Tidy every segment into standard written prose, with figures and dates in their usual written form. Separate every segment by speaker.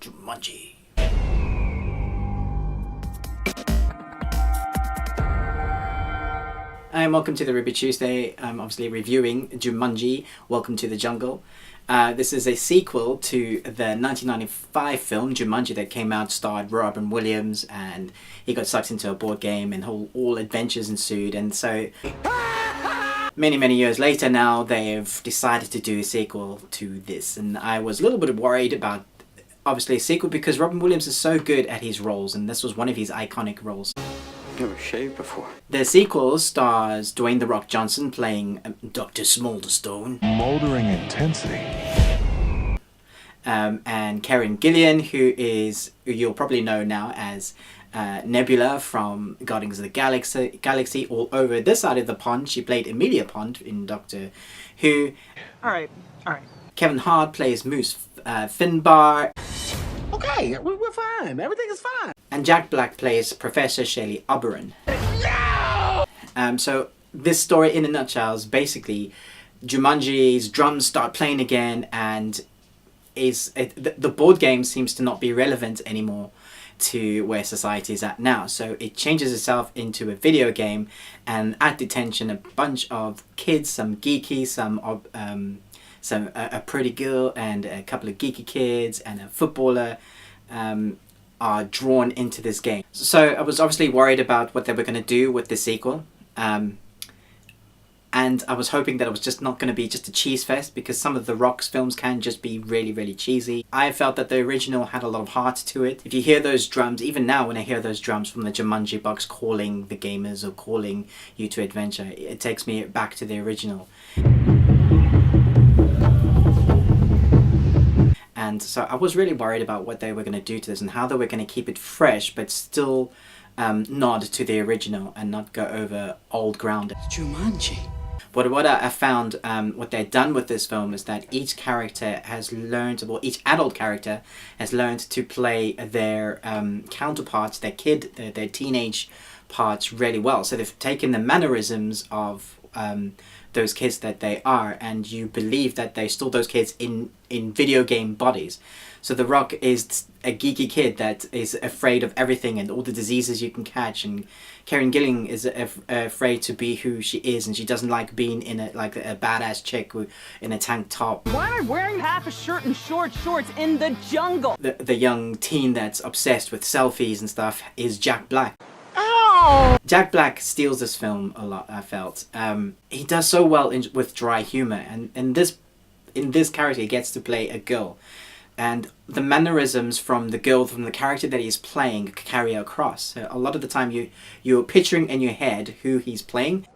Speaker 1: Jumanji. Hi, and welcome to the Ruby Tuesday. I'm obviously reviewing Jumanji, Welcome to the Jungle. This is a sequel to the 1995 film Jumanji that came out, starred Robin Williams, and he got sucked into a board game and all adventures ensued. And so many years later now, they've decided to do a sequel to this. And I was a little bit worried about, obviously, a sequel because Robin Williams is so good at his roles, and this was one of his iconic roles.
Speaker 2: Never shaved before.
Speaker 1: The sequel stars Dwayne "The Rock" Johnson playing Dr. Smolderstone.
Speaker 3: Moldering intensity.
Speaker 1: And Karen Gillan, who you'll probably know now as Nebula from Guardians of the Galaxy. All over this side of the pond, she played Emilia Pond in Doctor Who.
Speaker 4: All right.
Speaker 1: Kevin Hart plays Moose Finbar.
Speaker 4: Okay, we're fine. Everything is fine.
Speaker 1: And Jack Black plays Professor Shelley Oberon. No! So this story in a nutshell is basically Jumanji's drums start playing again, and the board game seems to not be relevant anymore to where society is at now. So it changes itself into a video game, and at detention a bunch of kids, some geeky, a pretty girl and a couple of geeky kids and a footballer are drawn into this game. So I was obviously worried about what they were going to do with the sequel, and I was hoping that it was just not going to be just a cheese fest, because some of the Rock's films can just be really cheesy. I felt that the original had a lot of heart to it. If you hear those drums, even now when I hear those drums from the Jumanji box calling the gamers or calling you to adventure, it takes me back to the original. And so I was really worried about what they were going to do to this and how they were going to keep it fresh but still nod to the original and not go over old ground.
Speaker 2: Jumanji.
Speaker 1: But what I found, what they've done with this film is that each character has learned, or each adult character has learned to play their counterparts, their teenage parts really well. So they've taken the mannerisms of those kids that they are, and you believe that they're still those kids in video game bodies. So The Rock is a geeky kid that is afraid of everything and all the diseases you can catch, and Karen Gillan is afraid to be who she is, and she doesn't like being in a badass chick in a tank top.
Speaker 4: Why am I wearing half a shirt and short shorts in the jungle?
Speaker 1: The young teen that's obsessed with selfies and stuff is Jack Black.
Speaker 4: Ow!
Speaker 1: Jack Black steals this film a lot, I felt. He does so well with dry humor, and in this character he gets to play a girl, and the mannerisms from the character that he's playing carry across. So a lot of the time you're picturing in your head who he's playing,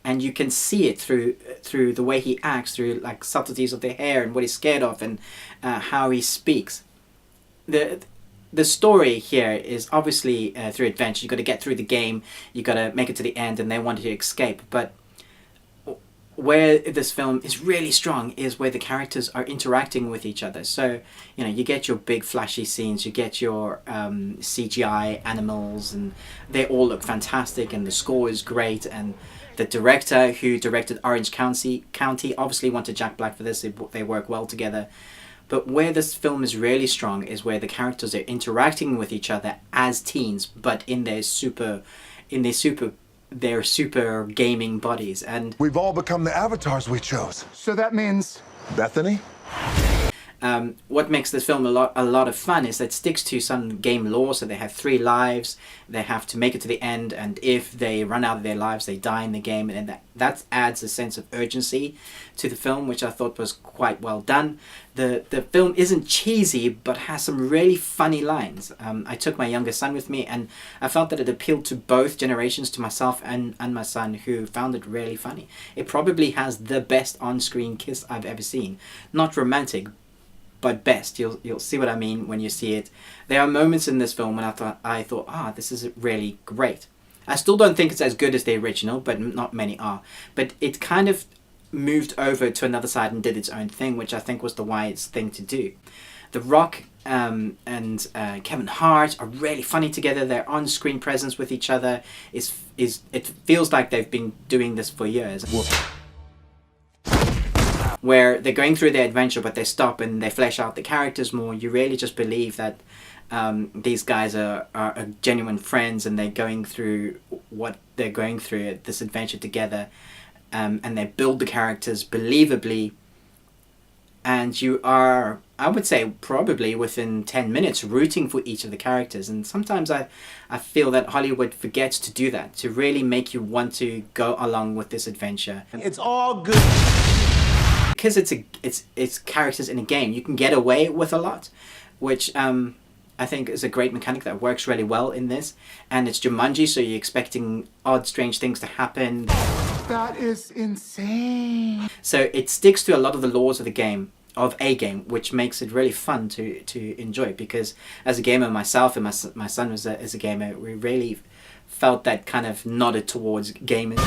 Speaker 1: and you can see it through the way he acts, through like subtleties of the hair and what he's scared of, and how he speaks. The story here is obviously through adventure. You got to get through the game, you got to make it to the end, and they want to escape. But where this film is really strong is where the characters are interacting with each other. So, you get your big flashy scenes, you get your CGI animals, and they all look fantastic, and the score is great, and the director who directed Orange County obviously wanted Jack Black for this. They work well together. But where this film is really strong is where the characters are interacting with each other as teens, but in their super gaming bodies. And
Speaker 3: We've all become the avatars we chose.
Speaker 5: So that means
Speaker 3: Bethany?
Speaker 1: what makes this film a lot of fun is that it sticks to some game law. So they have 3 lives, they have to make it to the end, and if they run out of their lives they die in the game, and that adds a sense of urgency to the film, which I thought was quite well done. The film isn't cheesy but has some really funny lines. I took my younger son with me, and I felt that it appealed to both generations, to myself and my son, who found it really funny. It probably has the best on-screen kiss I've ever seen. Not romantic, but best. You'll see what I mean when you see it. There are moments in this film when I thought, this is really great. I still don't think it's as good as the original, but not many are. But it kind of moved over to another side and did its own thing, which I think was the wise thing to do. The Rock and Kevin Hart are really funny together. Their on-screen presence with each other it feels like they've been doing this for years. where they're going through their adventure, but they stop and they flesh out the characters more. You really just believe that these guys are genuine friends, and they're going through what they're going through at this adventure together, and they build the characters believably. And you are, I would say, probably within 10 minutes rooting for each of the characters. And sometimes I feel that Hollywood forgets to do that, to really make you want to go along with this adventure.
Speaker 5: It's all good.
Speaker 1: Because it's characters in a game, you can get away with a lot, which I think is a great mechanic that works really well in this. And it's Jumanji, so you're expecting odd, strange things to happen.
Speaker 3: That is insane.
Speaker 1: So it sticks to a lot of the laws of the game, of a game, which makes it really fun to enjoy. Because as a gamer myself, and my son is a gamer, we really felt that kind of nodded towards gaming.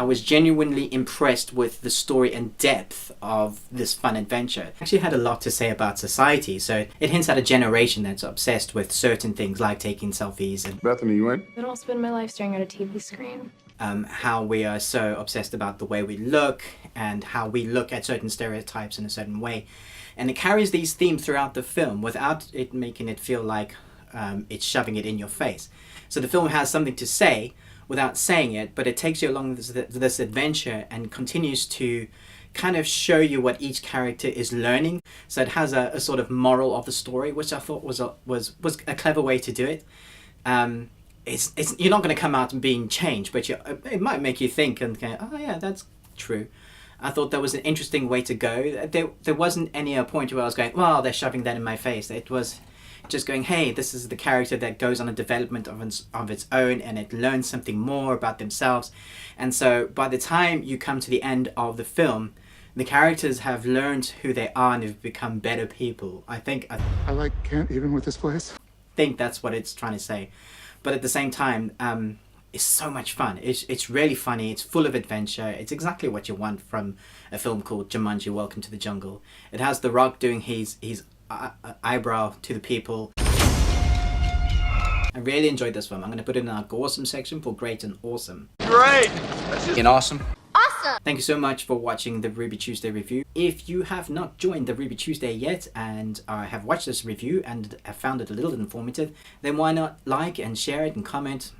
Speaker 1: I was genuinely impressed with the story and depth of this fun adventure. It actually had a lot to say about society, so it hints at a generation that's obsessed with certain things like taking selfies and
Speaker 3: Bethany, you in?
Speaker 6: I don't spend my life staring at a TV screen.
Speaker 1: how we are so obsessed about the way we look and how we look at certain stereotypes in a certain way. And it carries these themes throughout the film without it making it feel like it's shoving it in your face. So the film has something to say without saying it, but it takes you along this adventure and continues to kind of show you what each character is learning. So it has a sort of moral of the story, which I thought was a clever way to do it. You're not going to come out being changed, but it might make you think and go, oh yeah, that's true. I thought that was an interesting way to go. There wasn't any point where I was going, well, they're shoving that in my face. It was just going, hey, this is the character that goes on a development of its own, and it learns something more about themselves. And so by the time you come to the end of the film, the characters have learned who they are and have become better people. I
Speaker 3: Can't even with this place.
Speaker 1: think that's what it's trying to say. But at the same time, it's so much fun. It's really funny. It's full of adventure. It's exactly what you want from a film called Jumanji: Welcome to the Jungle. It has The Rock doing his eyebrow to the people. I really enjoyed this film. I'm going to put it in our awesome section for great and awesome.
Speaker 5: Great.
Speaker 2: And awesome.
Speaker 1: Thank you so much for watching the Ruby Tuesday review. If you have not joined the Ruby Tuesday yet and have watched this review and have found it a little informative, then why not like and share it and comment.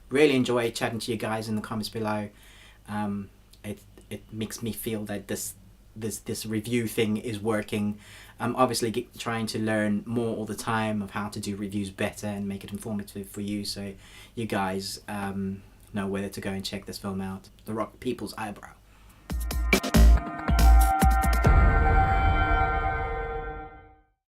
Speaker 1: Really enjoy chatting to you guys in the comments below. It makes me feel that this review thing is working. I'm obviously trying to learn more all the time of how to do reviews better and make it informative for you, so you guys know whether to go and check this film out. The Rock People's Eyebrow.